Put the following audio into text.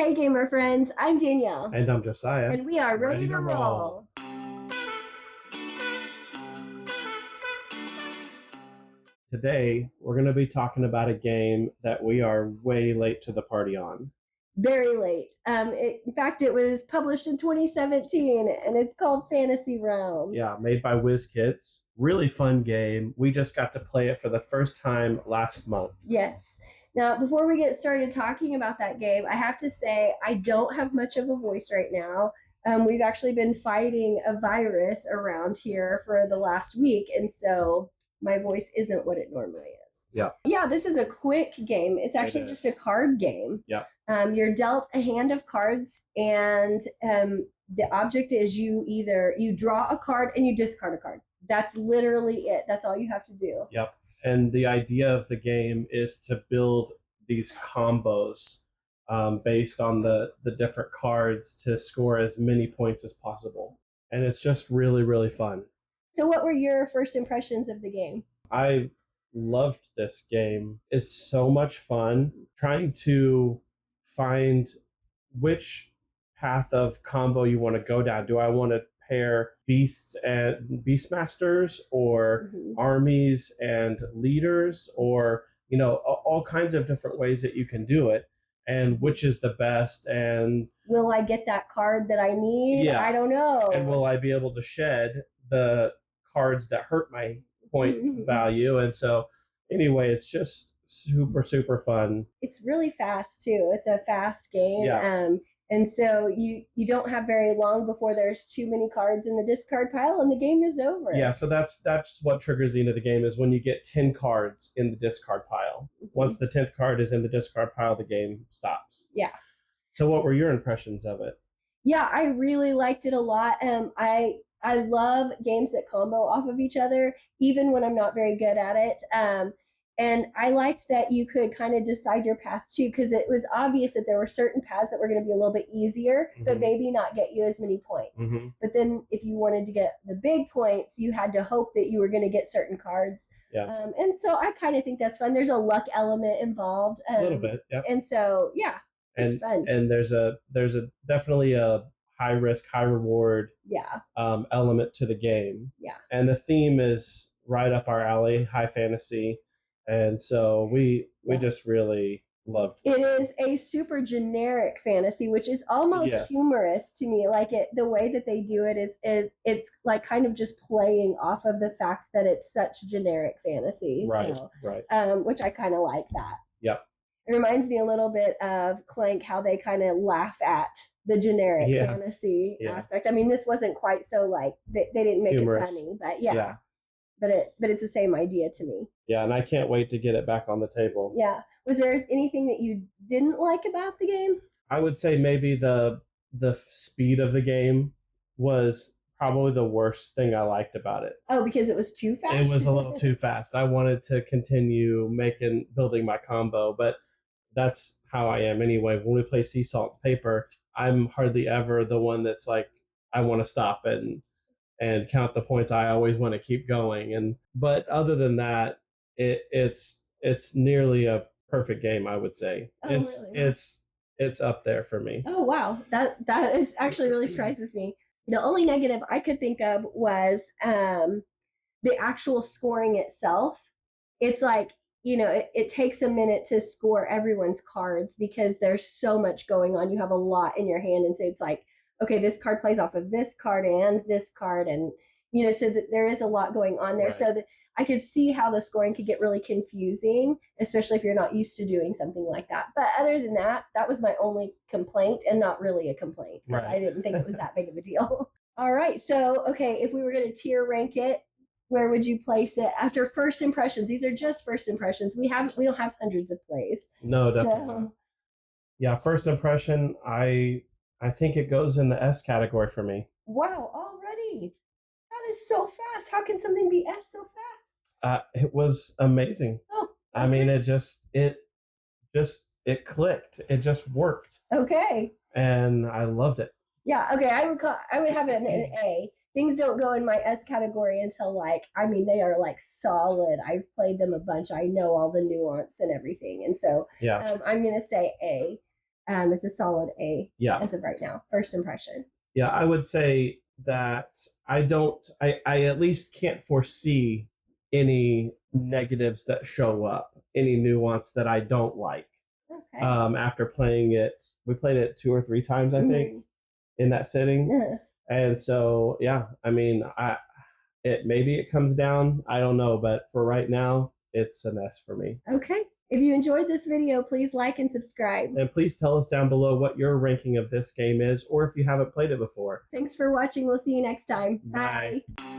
Hey, gamer friends, I'm Danielle, And I'm Josiah. and we are ready to roll. Today, we're going to be talking about a game that we are way late to the party on. Very late. In fact, it was published in 2017, and it's called Fantasy Realms. Yeah, made by WizKids. Really fun game. We just got to play it for the first time last month. Yes. Now, before we get started talking about that game, I have to say I don't have much of a voice right now. We've actually been fighting a virus around here for the last week, and so my voice isn't what it normally is. Yeah. Yeah, this is a quick game. It's actually just a card game. Yeah. You're dealt a hand of cards, and the object is you draw a card and you discard a card. That's literally it. That's all you have to do. Yep. And the idea of the game is to build these combos based on the different cards to score as many points as possible. And it's just really, really fun. So what were your first impressions of the game? I loved this game. It's so much fun trying to find which path of combo you want to go down. Do I want to pair beasts and beastmasters or armies and leaders, or all kinds of different ways that you can do it, and which is the best, and will I get that card that I need? Yeah. I don't know. And will I be able to shed the cards that hurt my point value? And so anyway, it's just super fun. It's really fast too. It's a fast game. Yeah. And so you don't have very long before there's too many cards in the discard pile and the game is over. Yeah, so that's what triggers the end of the game, is when you get 10 cards in the discard pile. Once the 10th card is in the discard pile, the game stops. Yeah. So what were your impressions of it? Yeah, I really liked it a lot. I love games that combo off of each other, even when I'm not very good at it. And I liked that you could kind of decide your path too, because it was obvious that there were certain paths that were going to be a little bit easier, but maybe not get you as many points. But then if you wanted to get the big points, you had to hope that you were going to get certain cards. Yeah. And so I kind of think that's fun. There's a luck element involved. A little bit, yeah. And so, yeah, it's fun. And there's a definitely a high risk, high reward element to the game. Yeah. And the theme is right up our alley, high fantasy. And so we just really loved it. It is a super generic fantasy, which is almost humorous to me. Like the way that they do it is it's like kind of just playing off of the fact that it's such generic fantasy. Right, so, right. Which I kind of like that. Yep. It reminds me a little bit of Clank, how they kind of laugh at the generic fantasy aspect. I mean, this wasn't quite so like they didn't make humorous. It funny, but yeah. But it's the same idea to me. Yeah, and I can't wait to get it back on the table. Yeah. Was there anything that you didn't like about the game? I would say maybe the speed of the game was probably the worst thing I liked about it. Oh, because it was too fast? It was a little too fast. I wanted to continue building my combo, but that's how I am anyway. When we play Sea Salt and Paper, I'm hardly ever the one that's like, I want to stop and count the points. I always want to keep going. But other than that, it's nearly a perfect game, I would say. Oh, really? It's up there for me. Oh wow. That is actually really surprises me. The only negative I could think of was the actual scoring itself. It's like, it takes a minute to score everyone's cards because there's so much going on. You have a lot in your hand, and so it's like, okay, this card plays off of this card and this card, and so that there is a lot going on there. Right. So that I could see how the scoring could get really confusing, especially if you're not used to doing something like that. But other than that, that was my only complaint, and not really a complaint, because I didn't think it was that big of a deal. All right, so okay, if we were going to tier rank it, where would you place it after first impressions? These are just first impressions. We don't have hundreds of plays. No, definitely. So. Yeah, first impression, I think it goes in the S category for me. Wow, already? That is so fast. How can something be S so fast? It was amazing. Oh, okay. I mean, it clicked. It just worked. Okay. And I loved it. Yeah, okay, I would have it in an A. Things don't go in my S category until they are like solid. I've played them a bunch. I know all the nuance and everything. And so I'm going to say A. it's a solid A Yeah. as of right now. First impression. Yeah, I would say that I at least can't foresee any negatives that show up, any nuance that I don't like. Okay. After playing it, we played it 2 or 3 times, I think, in that sitting. Yeah. And so, yeah, I mean, maybe it comes down. I don't know, but for right now, it's an S for me. Okay. If you enjoyed this video, please like and subscribe. And please tell us down below what your ranking of this game is, or if you haven't played it before. Thanks for watching. We'll see you next time. Bye. Bye.